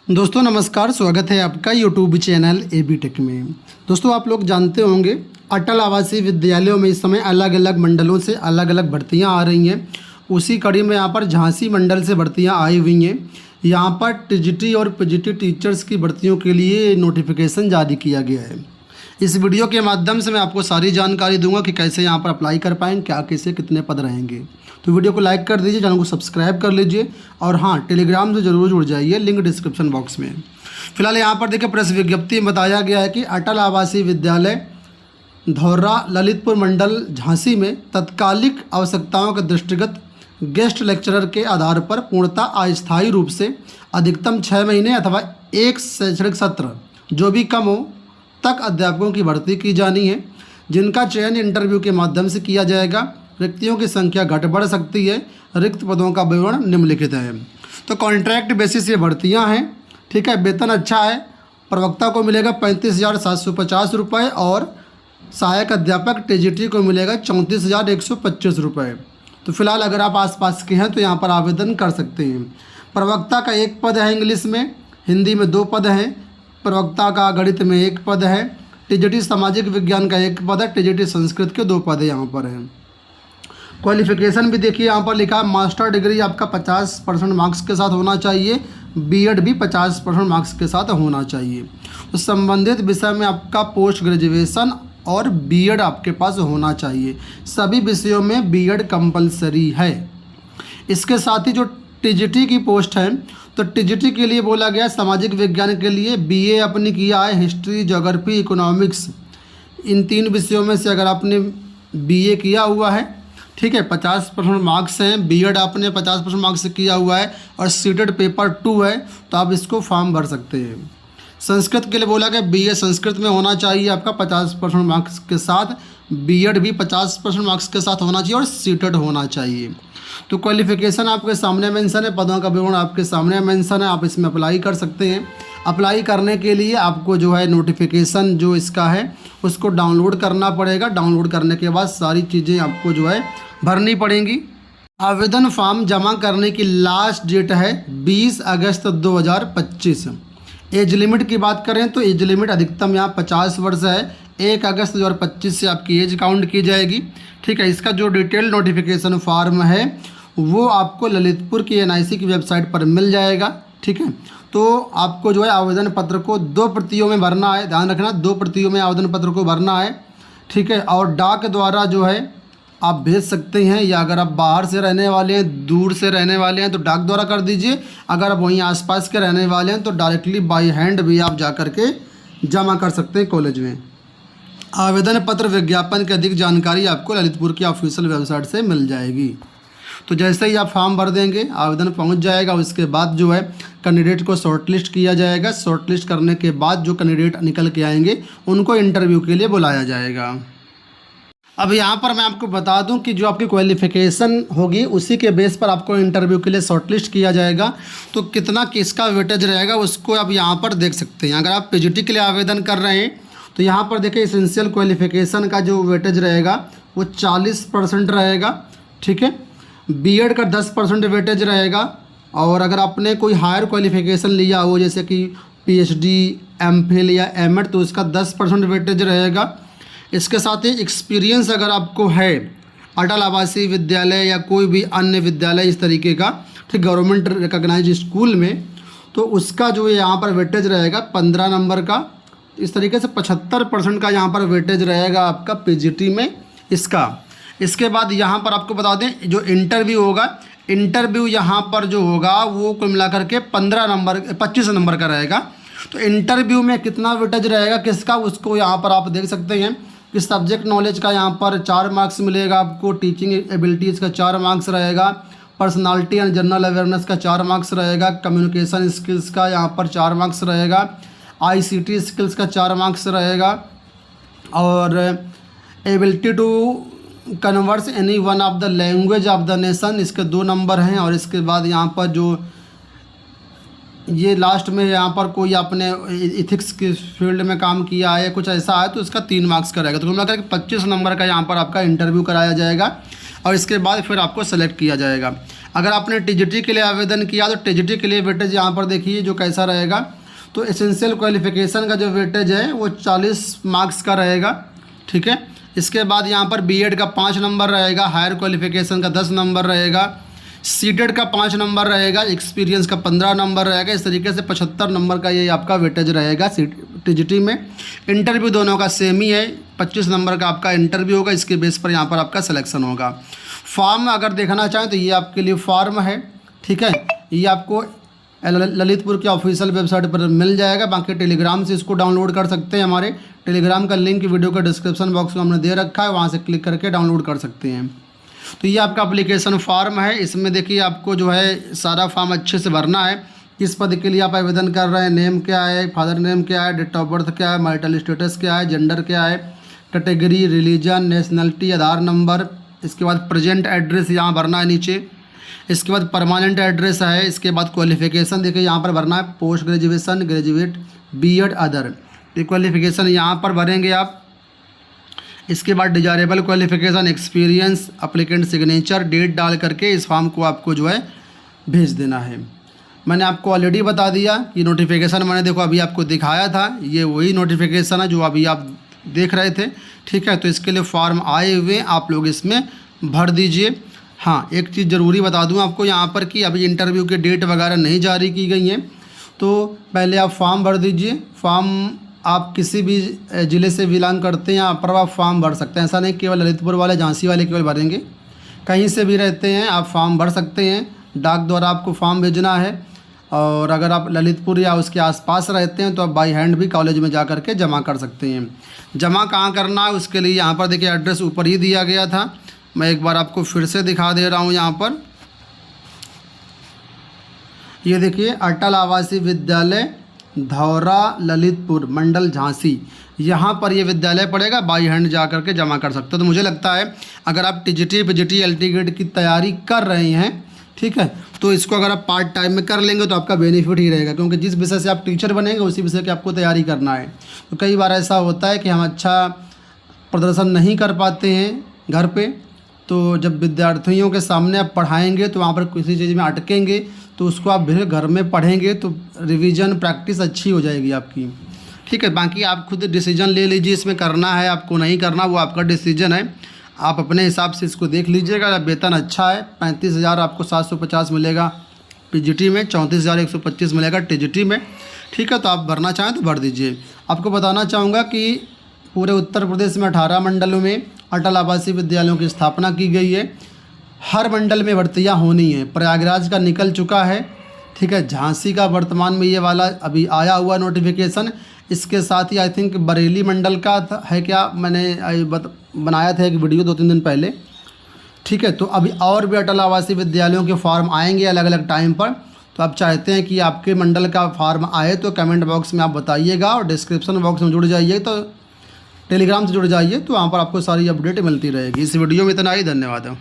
दोस्तों नमस्कार, स्वागत है आपका यूट्यूब चैनल एबी टेक में। दोस्तों आप लोग जानते होंगे अटल आवासीय विद्यालयों में इस समय अलग अलग मंडलों से अलग अलग भर्तियां आ रही हैं। उसी कड़ी में यहाँ पर झांसी मंडल से भर्तियां आई हुई हैं। यहाँ पर टीजीटी और पीजीटी टीचर्स की भर्तियों के लिए नोटिफिकेशन जारी किया गया है। इस वीडियो के माध्यम से मैं आपको सारी जानकारी दूंगा कि कैसे यहाँ पर अप्लाई कर पाएंगे, क्या कैसे कितने पद रहेंगे। तो वीडियो को लाइक कर दीजिए, चैनल को सब्सक्राइब कर लीजिए और हाँ, टेलीग्राम से जरूर जुड़ जाइए, लिंक डिस्क्रिप्शन बॉक्स में। फिलहाल यहाँ पर देखिए प्रेस विज्ञप्ति में बताया गया है कि अटल आवासीय विद्यालय धौर्रा ललितपुर मंडल झांसी में तत्कालिक आवश्यकताओं के दृष्टिगत गेस्ट लेक्चरर के आधार पर पूर्णतः अस्थायी रूप से अधिकतम 6 महीने अथवा एक शैक्षणिक सत्र जो भी कम हो तक अध्यापकों की भर्ती की जानी है, जिनका चयन इंटरव्यू के माध्यम से किया जाएगा। रिक्तियों की संख्या घट बढ़ सकती है। रिक्त पदों का विवरण निम्नलिखित है। तो कॉन्ट्रैक्ट बेसिस ये भर्तियाँ हैं, ठीक है। वेतन अच्छा है। प्रवक्ता को मिलेगा 35,750 रुपये और सहायक अध्यापक टीजीटी को मिलेगा 34,125 रुपये। तो फिलहाल अगर आप आसपास के हैं तो यहाँ पर आवेदन कर सकते हैं। प्रवक्ता का 1 पद है इंग्लिश में, हिंदी में 2 पद हैं। प्रवक्ता का गणित में 1 पद है। टीजीटी सामाजिक विज्ञान का 1 पद है। टीजीटी संस्कृत के 2 पद यहाँ पर हैं। क्वालिफिकेशन भी देखिए यहाँ पर लिखा है, मास्टर डिग्री आपका 50% मार्क्स के साथ होना चाहिए। बीएड भी 50% मार्क्स के साथ होना चाहिए। तो संबंधित विषय में आपका पोस्ट ग्रेजुएशन और बीएड आपके पास होना चाहिए। सभी विषयों में बीएड कंपलसरी है। इसके साथ ही जो टीजीटी की पोस्ट है, तो टीजीटी के लिए बोला गया सामाजिक विज्ञान के लिए बीए आपने किया है, हिस्ट्री, ज्योग्राफी, इकोनॉमिक्स, इन 3 विषयों में से अगर आपने बीए किया हुआ है, ठीक है, 50% मार्क्स हैं। बीएड आपने 50% मार्क्स से किया हुआ है और सीटेड पेपर 2 है, तो आप इसको फॉर्म भर सकते हैं। संस्कृत के लिए बोला गया बीए संस्कृत में होना चाहिए आपका 50% मार्क्स के साथ। बीएड भी 50% मार्क्स के साथ होना चाहिए और सीटेड होना चाहिए। तो क्वालिफिकेशन आपके सामने मेंशन है, पदों का विवरण आपके सामने मेंशन है। आप इसमें अप्लाई कर सकते हैं। अप्लाई करने के लिए आपको जो है नोटिफिकेशन जो इसका है उसको डाउनलोड करना पड़ेगा। डाउनलोड करने के बाद सारी चीज़ें आपको जो है भरनी पड़ेंगी। आवेदन फॉर्म जमा करने की लास्ट डेट है 20 अगस्त 2025। एज लिमिट की बात करें तो एज लिमिट अधिकतम यहाँ 50 वर्ष है। 1 अगस्त 2025 से आपकी एज काउंट की जाएगी, ठीक है। इसका जो डिटेल नोटिफिकेशन फॉर्म है वो आपको ललितपुर की एनआईसी की वेबसाइट पर मिल जाएगा, ठीक है। तो आपको जो है आवेदन पत्र को 2 प्रतियों में भरना है। ध्यान रखना, 2 प्रतियों में आवेदन पत्र को भरना है, ठीक है। और डाक द्वारा जो है आप भेज सकते हैं, या अगर आप बाहर से रहने वाले हैं, दूर से रहने वाले हैं तो डाक द्वारा कर दीजिए। अगर आप वहीं आसपास के रहने वाले हैं तो डायरेक्टली बाय हैंड भी आप जा कर के जमा कर सकते हैं कॉलेज में। आवेदन पत्र विज्ञापन की अधिक जानकारी आपको ललितपुर की ऑफिशियल वेबसाइट से मिल जाएगी। तो जैसे ही आप फॉर्म भर देंगे आवेदन पहुंच जाएगा। उसके बाद जो है कैंडिडेट को शॉर्टलिस्ट किया जाएगा। शॉर्टलिस्ट करने के बाद जो कैंडिडेट निकल के आएंगे उनको इंटरव्यू के लिए बुलाया जाएगा। अब यहाँ पर मैं आपको बता दूं कि जो आपकी क्वालिफ़िकेशन होगी उसी के बेस पर आपको इंटरव्यू के लिए शॉर्टलिस्ट किया जाएगा। तो कितना किसका वेटेज रहेगा उसको आप यहाँ पर देख सकते हैं। अगर आप पीजीटी के लिए आवेदन कर रहे हैं तो यहाँ पर देखिए एसेंशियल क्वालिफ़िकेशन का जो वेटेज रहेगा वो 40% रहेगा, ठीक है। बीएड का 10% वेटेज रहेगा। और अगर आपने कोई हायर क्वालिफ़िकेशन लिया हो जैसे कि पीएचडी, एमफिल या एमएड तो उसका 10% वेटेज रहेगा। इसके साथ ही एक्सपीरियंस अगर आपको है अटल आवासीय विद्यालय या कोई भी अन्य विद्यालय इस तरीके का, ठीक, गवर्नमेंट रिकॉग्नाइज्ड स्कूल में, तो उसका जो यहाँ पर वेटेज रहेगा 15 नंबर का। इस तरीके से 75% का यहाँ पर वेटेज रहेगा आपका पीजीटी में इसका। इसके बाद यहाँ पर आपको बता दें जो इंटरव्यू होगा, इंटरव्यू यहाँ पर जो होगा वो कुल मिलाकर के 25 नंबर का रहेगा। तो इंटरव्यू में कितना वेटेज रहेगा किसका उसको यहाँ पर आप देख सकते हैं कि सब्जेक्ट नॉलेज का यहाँ पर 4 मार्क्स मिलेगा आपको, टीचिंग एबिलिटीज़ का 4 मार्क्स रहेगा, पर्सनालिटी एंड जनरल अवेयरनेस का 4 मार्क्स रहेगा, कम्युनिकेशन स्किल्स का यहाँ पर 4 मार्क्स रहेगा, आईसीटी स्किल्स का 4 मार्क्स रहेगा और ability to converse any one of the language of the nation इसके 2 नंबर हैं। और इसके बाद यहाँ पर जो ये लास्ट में यहाँ पर कोई आपने इथिक्स के फील्ड में काम किया है कुछ ऐसा है तो इसका 3 मार्क्स का रहेगा। तो कुल मिलाकर 25 नंबर का यहाँ पर आपका इंटरव्यू कराया जाएगा और इसके बाद फिर आपको सेलेक्ट किया जाएगा। अगर आपने टीजीटी के लिए आवेदन किया तो टीजीटी के लिए वेटेज यहाँ पर देखिए जो कैसा रहेगा। तो एसेंशियल क्वालिफिकेशन का जो वेटेज है वो 40 मार्क्स का रहेगा, ठीक है। इसके बाद यहाँ पर बीएड का 5 नंबर रहेगा, हायर क्वालिफिकेशन का 10 नंबर रहेगा, सीटेड का 5 नंबर रहेगा, एक्सपीरियंस का 15 नंबर रहेगा। इस तरीके से 75 नंबर का ये आपका वेटेज रहेगा टीजीटी में। इंटरव्यू दोनों का सेम ही है, 25 नंबर का आपका इंटरव्यू होगा, इसके बेस पर यहाँ पर आपका सिलेक्शन होगा। फॉर्म अगर देखना चाहें तो ये आपके लिए फॉर्म है, ठीक है। ये आपको ललितपुर की ऑफिशियल वेबसाइट पर मिल जाएगा। बाकी टेलीग्राम से इसको डाउनलोड कर सकते हैं। हमारे टेलीग्राम का लिंक वीडियो का डिस्क्रिप्शन बॉक्स में हमने दे रखा है, वहाँ से क्लिक करके डाउनलोड कर सकते हैं। तो ये आपका एप्लीकेशन फॉर्म है। इसमें देखिए आपको जो है सारा फॉर्म अच्छे से भरना है। किस पद के लिए आप आवेदन कर रहे हैं, नेम क्या है, फादर नेम क्या है, डेट ऑफ बर्थ क्या है, मैरिटल स्टेटस क्या है, जेंडर क्या है, कैटेगरी, रिलीजन, नेशनलिटी, आधार नंबर। इसके बाद प्रेजेंट एड्रेस यहाँ भरना है नीचे। इसके बाद परमानेंट एड्रेस है। इसके बाद क्वालिफिकेशन देखिए यहाँ पर भरना है, post graduation, graduate, BEd, other. ये क्वालिफिकेशन यहाँ पर भरेंगे आप। इसके बाद desirable qualification, experience, applicant signature, date डाल करके इस फॉर्म को आपको जो है भेज देना है। मैंने आपको ऑलरेडी बता दिया कि नोटिफिकेशन मैंने देखो अभी आपको दिखाया था, ये वही नोटिफिकेशन है जो अभी आप देख रहे थे, ठीक है। तो इसके लिए फॉर्म आए हुए आप लोग इसमें भर दीजिए। हाँ, एक चीज़ ज़रूरी बता दूं आपको यहाँ पर कि अभी इंटरव्यू के डेट वगैरह नहीं जारी की गई हैं, तो पहले आप फॉर्म भर दीजिए। फॉर्म आप किसी भी ज़िले से बिलोंग करते हैं यहाँ पर आप फॉर्म भर सकते हैं। ऐसा नहीं केवल ललितपुर वाले, झांसी वाले केवल भरेंगे, कहीं से भी रहते हैं आप फॉर्म भर सकते हैं। डाक द्वारा आपको फॉर्म भेजना है। और अगर आप ललितपुर या उसके आसपास रहते हैं तो आप बाई हैंड भी कॉलेज में जा कर के जमा कर सकते हैं। जमा कहाँ करना है उसके लिए यहाँ पर देखिए एड्रेस ऊपर ही दिया गया था, मैं एक बार आपको फिर से दिखा दे रहा हूँ। यहाँ पर ये देखिए अटल आवासीय विद्यालय धौरा, ललितपुर, मंडल झांसी, यहाँ पर ये विद्यालय पड़ेगा। बाई हैंड जा कर के जमा कर सकते हो। तो मुझे लगता है अगर आप टीजीटी, पीजीटी, एलटी गेट की तैयारी कर रहे हैं, ठीक है, तो इसको अगर आप पार्ट टाइम में कर लेंगे तो आपका बेनिफिट ही रहेगा, क्योंकि जिस विषय से आप टीचर बनेंगे उसी विषय की आपको तैयारी करना है। तो कई बार ऐसा होता है कि हम अच्छा प्रदर्शन नहीं कर पाते हैं घर पे, तो जब विद्यार्थियों के सामने आप पढ़ाएंगे तो वहाँ पर किसी चीज़ में अटकेंगे तो उसको आप फिर घर में पढ़ेंगे तो रिवीजन प्रैक्टिस अच्छी हो जाएगी आपकी, ठीक है। बाकी आप खुद डिसीजन ले लीजिए, इसमें करना है आपको नहीं करना वो आपका डिसीजन है। आप अपने हिसाब से इसको देख लीजिएगा। वेतन अच्छा है, 35,000 आपको 750 मिलेगा पीजीटी में, 34,125 मिलेगा टीजीटी में, ठीक है। तो आप भरना चाहें तो भर दीजिए। आपको बताना चाहूँगा कि पूरे उत्तर प्रदेश में 18 मंडलों में अटल आवासीय विद्यालयों की स्थापना की गई है। हर मंडल में भर्तियाँ होनी है। प्रयागराज का निकल चुका है, ठीक है। झांसी का वर्तमान में ये वाला अभी आया हुआ नोटिफिकेशन। इसके साथ ही आई थिंक बरेली मंडल का है क्या, मैंने बनाया था एक वीडियो 2-3 दिन पहले, ठीक है। तो अभी और भी अटल आवासीय विद्यालयों के फॉर्म आएंगे अलग अलग टाइम पर। तो आप चाहते हैं कि आपके मंडल का फॉर्म आए तो कमेंट बॉक्स में आप बताइएगा, और डिस्क्रिप्शन बॉक्स में जुड़ जाइए, तो टेलीग्राम से जुड़ जाइए, तो वहाँ पर आपको सारी अपडेट मिलती रहेगी। इस वीडियो में इतना ही, धन्यवाद।